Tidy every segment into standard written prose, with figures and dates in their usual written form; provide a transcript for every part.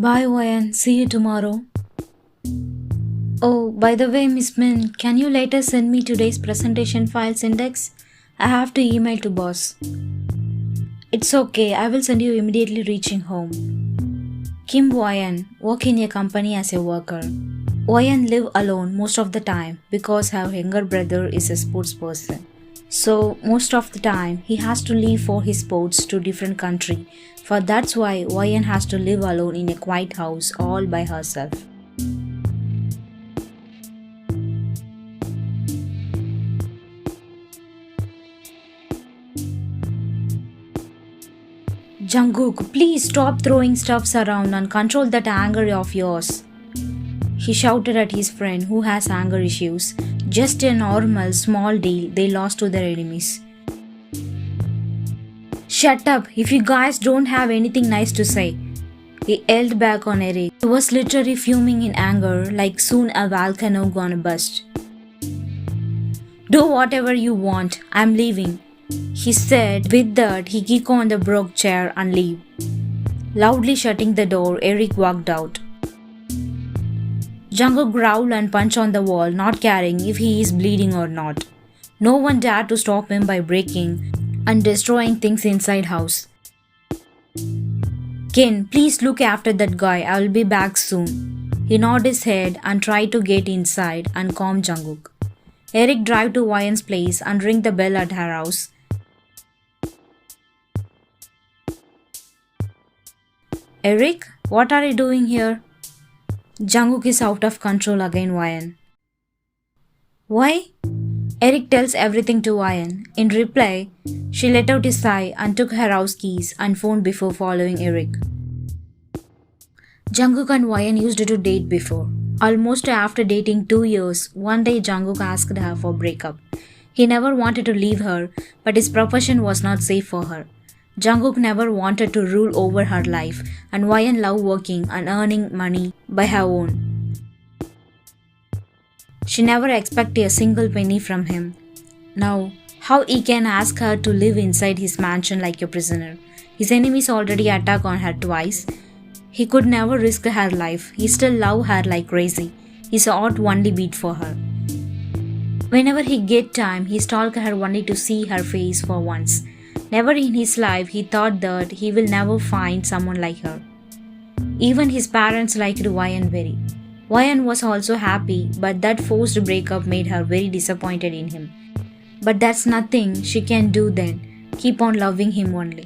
Bye, Wayan. See you tomorrow. Oh, by the way, Miss Min, can you later send me today's presentation files index? I have to email to boss. It's okay, I will send you immediately reaching home. Kim Wayan work in a company as a worker. Wayan live alone most of the time because her younger brother is a sports person. So most of the time he has to leave for his sports to different country. For that's why Wayan has to live alone in a quiet house all by herself. Jungkook, please stop throwing stuffs around and control that anger of yours. He shouted at his friend who has anger issues. Just a normal small deal they lost to their enemies. Shut up if you guys don't have anything nice to say. He yelled back on Eric. He was literally fuming in anger like soon a volcano gonna burst. Do whatever you want, I'm leaving. He said. With that, he kicked on the broke chair and leave. Loudly shutting the door, Eric walked out. Jungkook growled and punched on the wall, not caring if he is bleeding or not. No one dared to stop him by breaking and destroying things inside house. Ken, please look after that guy. I will be back soon. He nodded his head and tried to get inside and calm Jungkook. Eric drove to Wayan's place and rang the bell at her house. Eric, what are you doing here? Jungkook is out of control again, Wayan. Why? Eric tells everything to Wayan. In reply, she let out a sigh and took her house keys and phone before following Eric. Jungkook and Wayan used to date before. Almost after dating 2 years, one day Jungkook asked her for breakup. He never wanted to leave her, but his profession was not safe for her. Jungkook never wanted to rule over her life, and Wayan loved working and earning money by her own. She never expected a single penny from him. Now, how he can ask her to live inside his mansion like a prisoner? His enemies already attacked on her twice. He could never risk her life. He still loved her like crazy. His heart only beat for her. Whenever he get time, he stalked her only to see her face for once. Never in his life he thought that he will never find someone like her. Even his parents liked Wayan very. Wayan was also happy, but that forced breakup made her very disappointed in him. But that's nothing she can do then. Keep on loving him only.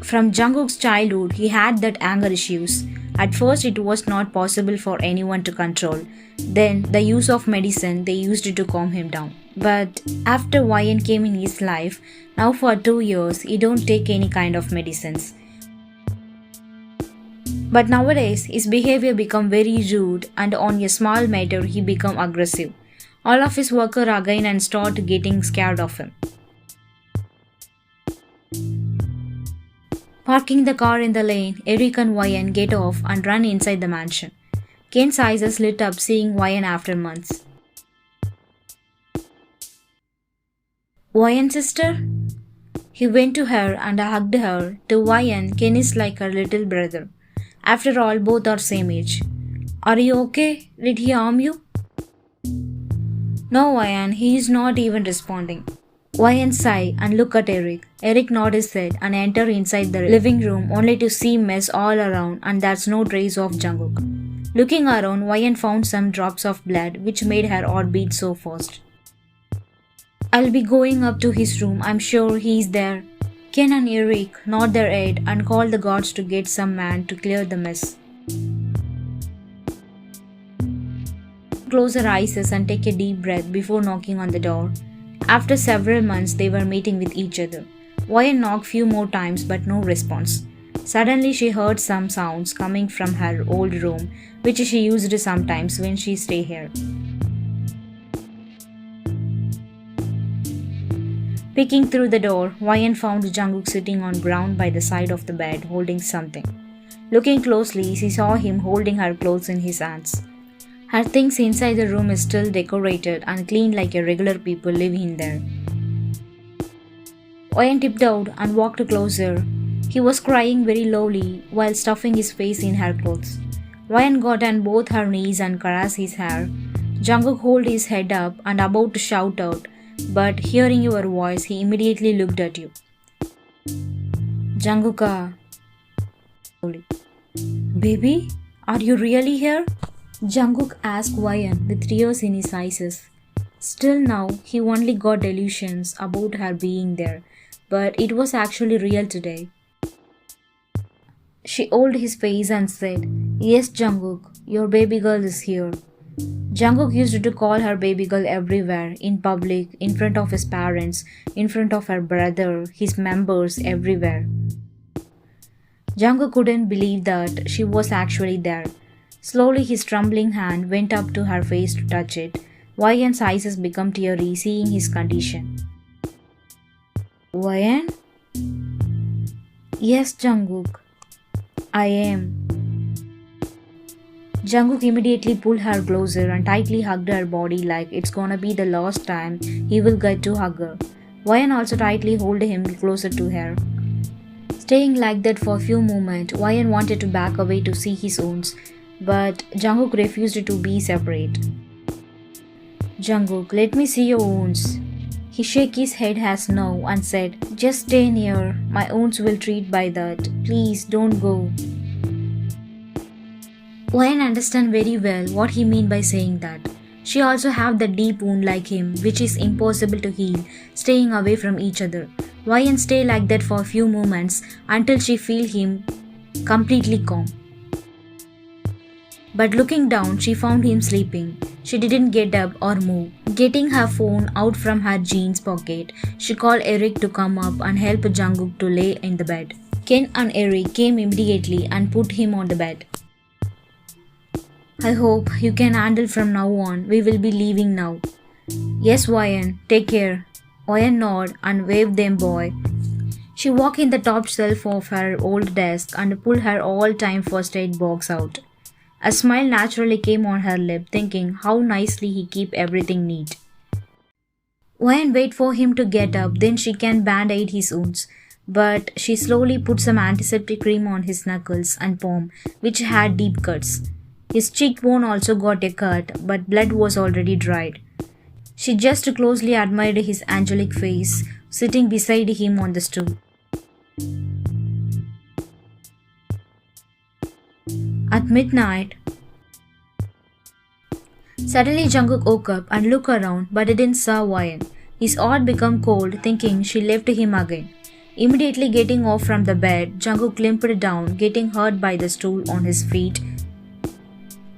From Jungkook's childhood, he had that anger issues. At first, it was not possible for anyone to control. Then, the use of medicine they used to calm him down. But after Wayan came in his life, now for 2 years, he don't take any kind of medicines. But nowadays, his behavior become very rude and on a small matter, he become aggressive. All of his workers again and start getting scared of him. Parking the car in the lane, Eric and Wayan get off and run inside the mansion. Ken's eyes lit up seeing Wayan after months. Wayan's sister? He went to her and hugged her. To Wayan, Ken is like her little brother. After all, both are same age. Are you okay? Did he harm you? No, Wayan, he is not even responding. Wayan sighed and looked at Eric. Eric nodded his head and entered inside the living room only to see mess all around and there's no trace of Jungkook. Looking around, Wayan found some drops of blood which made her heart beat so fast. I'll be going up to his room. I'm sure he's there. Ken and Eric nod their head and call the guards to get some man to clear the mess. Close her eyes and take a deep breath before knocking on the door. After several months, they were meeting with each other. Wayan knocked few more times but no response. Suddenly, she heard some sounds coming from her old room, which she used sometimes when she stayed here. Peeking through the door, Wayan found Jungkook sitting on ground by the side of the bed holding something. Looking closely, she saw him holding her clothes in his hands. Her things inside the room is still decorated and clean like a regular people live in there. Wayan tipped out and walked closer. He was crying very lowly while stuffing his face in her clothes. Ryan got on both her knees and caressed his hair. Jungkook held his head up and about to shout out, but hearing your voice, he immediately looked at you. Jungkook, baby, are you really here? Jungkook asked Ryan with tears in his eyes. Still now, he only got delusions about her being there, but it was actually real today. She held his face and said, Yes, Jungkook, your baby girl is here. Jungkook used to call her baby girl everywhere, in public, in front of his parents, in front of her brother, his members, everywhere. Jungkook couldn't believe that she was actually there. Slowly his trembling hand went up to her face to touch it. Ryan's eyes became teary seeing his condition. Ryan? Yes, Jungkook. I am. Jungkook immediately pulled her closer and tightly hugged her body like it's gonna be the last time he will get to hug her. Ryan also tightly held him closer to her. Staying like that for a few moments, Ryan wanted to back away to see his wounds, but Jungkook refused to be separate. Jungkook, let me see your wounds. He shook his head as no and said, Just stay near. My wounds will treat by that. Please don't go. Ryan understand very well what he mean by saying that. She also have the deep wound like him, which is impossible to heal, staying away from each other. Ryan stay like that for a few moments until she feel him completely calm. But looking down, she found him sleeping. She didn't get up or move. Getting her phone out from her jeans pocket, she called Eric to come up and help Jungkook to lay in the bed. Ken and Eric came immediately and put him on the bed. I hope you can handle from now on. We will be leaving now. Yes, Ryan. Take care. Ryan nodded and waved them boy. She walked in the top shelf of her old desk and pulled her all-time first aid box out. A smile naturally came on her lip, thinking how nicely he keep everything neat. Ryan waited for him to get up, then she can band-aid his wounds. But she slowly put some antiseptic cream on his knuckles and palm, which had deep cuts. His cheekbone also got a cut, but blood was already dried. She just closely admired his angelic face, sitting beside him on the stool. At midnight, suddenly Jungkook woke up and looked around but didn't see Ryan. His heart became cold, thinking she left him again. Immediately getting off from the bed, Jungkook limped down, getting hurt by the stool on his feet.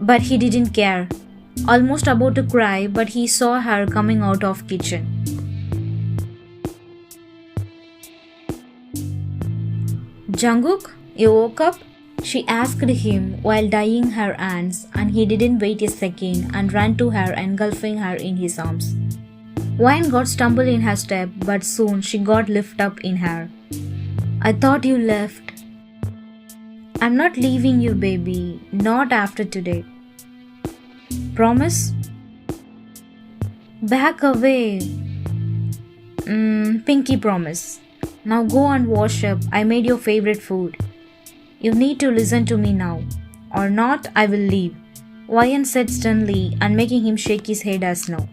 But he didn't care. Almost about to cry, but he saw her coming out of kitchen. Jungkook, you woke up? She asked him while drying her hands, and he didn't wait a second and ran to her, engulfing her in his arms. Ryan got stumbled in her step, but soon she got lifted up in her. I thought you left. I'm not leaving you, baby. Not after today. Promise? Back away. Pinky promise. Now go and wash up. I made your favorite food. You need to listen to me now. Or not, I will leave. Ryan said sternly and making him shake his head as no.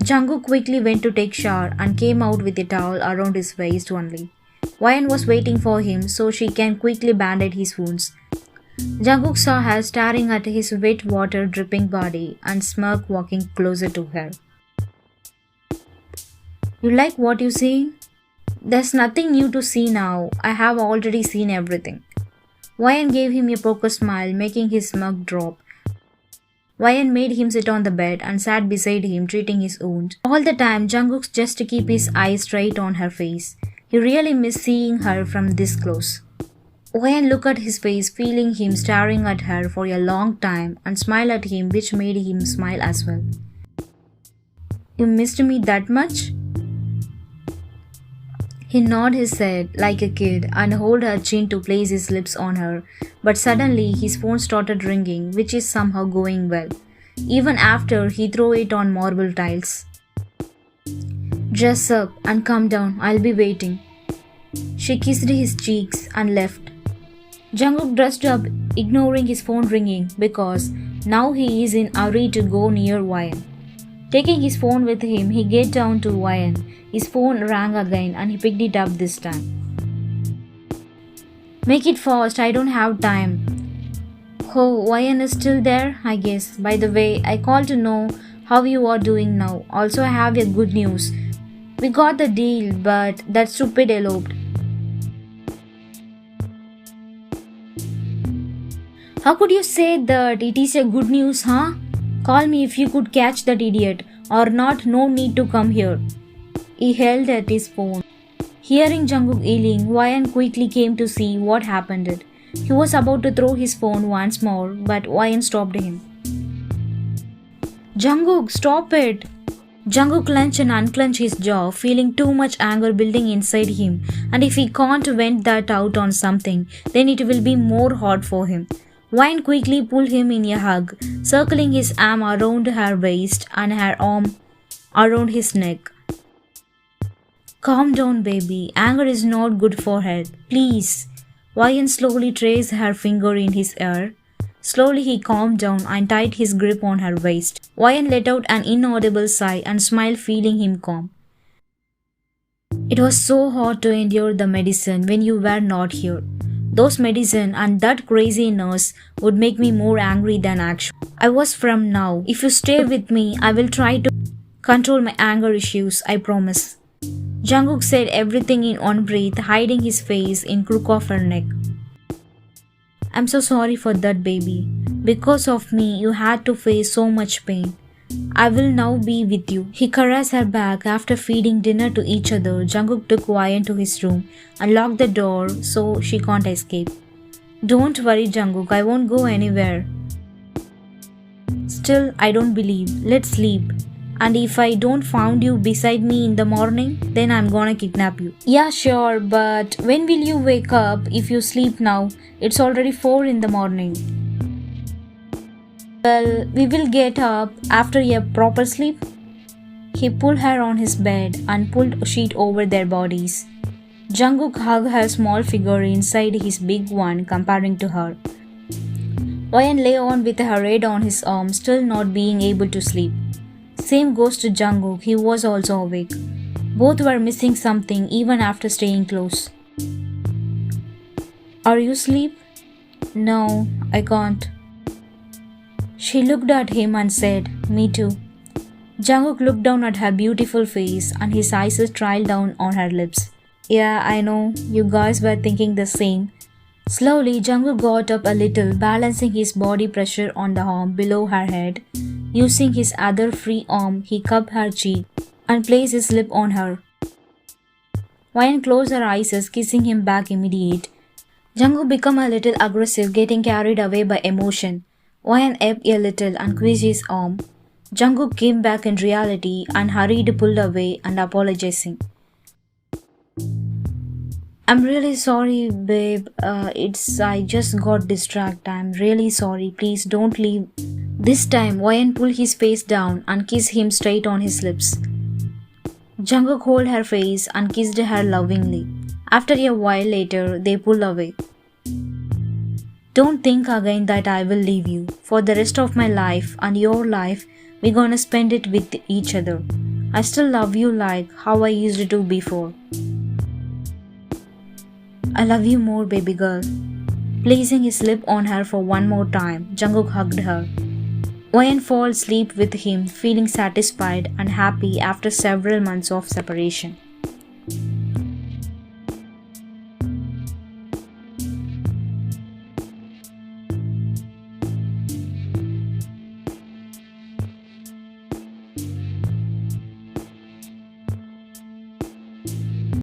Jungkook quickly went to take shower and came out with a towel around his waist only. Ryan was waiting for him so she can quickly bandage his wounds. Jungkook saw her staring at his wet water dripping body and smirk walking closer to her. You like what you see? There's nothing new to see now. I have already seen everything. Ryan gave him a poker smile, making his smirk drop. Ryan made him sit on the bed and sat beside him, treating his wound. All the time, Jungkook just to keep his eyes straight on her face. He really missed seeing her from this close. Ryan looked at his face, feeling him staring at her for a long time, and smiled at him, which made him smile as well. You missed me that much? He nodded his head like a kid and held her chin to place his lips on her, but suddenly his phone started ringing, which is somehow going well, even after he threw it on marble tiles. Dress up and come down, I'll be waiting. She kissed his cheeks and left. Jungkook dressed up, ignoring his phone ringing because now he is in a hurry to go near Wyan. Taking his phone with him, he get down to Wyan. His phone rang again and he picked it up this time. Make it fast, I don't have time. Oh, Wyan is still there, I guess. By the way, I called to know how you are doing now. Also, I have a good news. We got the deal, but that stupid eloped. How could you say that it is a good news, huh? Call me if you could catch that idiot, or not, no need to come here. He held at his phone. Hearing Jungkook yelling, Wyan quickly came to see what happened. He was about to throw his phone once more, but Wyan stopped him. Jungkook, stop it! Jungkook clenched and unclenched his jaw, feeling too much anger building inside him, and if he can't vent that out on something, then it will be more hard for him. Wyan quickly pulled him in a hug, circling his arm around her waist and her arm around his neck. Calm down, baby. Anger is not good for health. Please. Wyan slowly traced her finger in his ear. Slowly he calmed down and tightened his grip on her waist. Wyan let out an inaudible sigh and smiled, feeling him calm. It was so hard to endure the medicine when you were not here. Those medicine and that crazy nurse would make me more angry than actual. I was from now. If you stay with me, I will try to control my anger issues, I promise. Jungkook said everything in one breath, hiding his face in crook of her neck. I'm so sorry for that, baby. Because of me, you had to face so much pain. I will now be with you. He caressed her back after feeding dinner to each other. Jungkook took Wyan to his room and locked the door so she can't escape. Don't worry, Jungkook, I won't go anywhere. Still, I don't believe. Let's sleep. And if I don't find you beside me in the morning, then I'm gonna kidnap you. Yeah, sure, but when will you wake up if you sleep now? It's already 4 in the morning. Well, we will get up after a proper sleep. He pulled her on his bed and pulled a sheet over their bodies. Jungkook hugged her small figure inside his big one, comparing to her. Wyan lay on with her head on his arm, still not being able to sleep. Same goes to Jungkook, he was also awake. Both were missing something even after staying close. Are you asleep? No, I can't. She looked at him and said, Me too. Jungkook looked down at her beautiful face and his eyes trailed down on her lips. Yeah, I know, you guys were thinking the same. Slowly, Jungkook got up a little, balancing his body pressure on the arm below her head. Using his other free arm, he cupped her cheek and placed his lip on her. Wyan closed her eyes, kissing him back immediate. Jungkook became a little aggressive, getting carried away by emotion. Wyan ebbed a little and squeezed his arm. Jungkook came back in reality and hurried pulled away and apologizing. I'm really sorry, babe. I just got distracted. I'm really sorry. Please don't leave. This time, Wyan pulled his face down and kissed him straight on his lips. Jungkook held her face and kissed her lovingly. After a while later, they pulled away. Don't think again that I will leave you. For the rest of my life and your life, we're gonna spend it with each other. I still love you like how I used to before. I love you more, baby girl. Placing his lip on her for one more time, Jungkook hugged her. Wyan fell asleep with him, feeling satisfied and happy after several months of separation.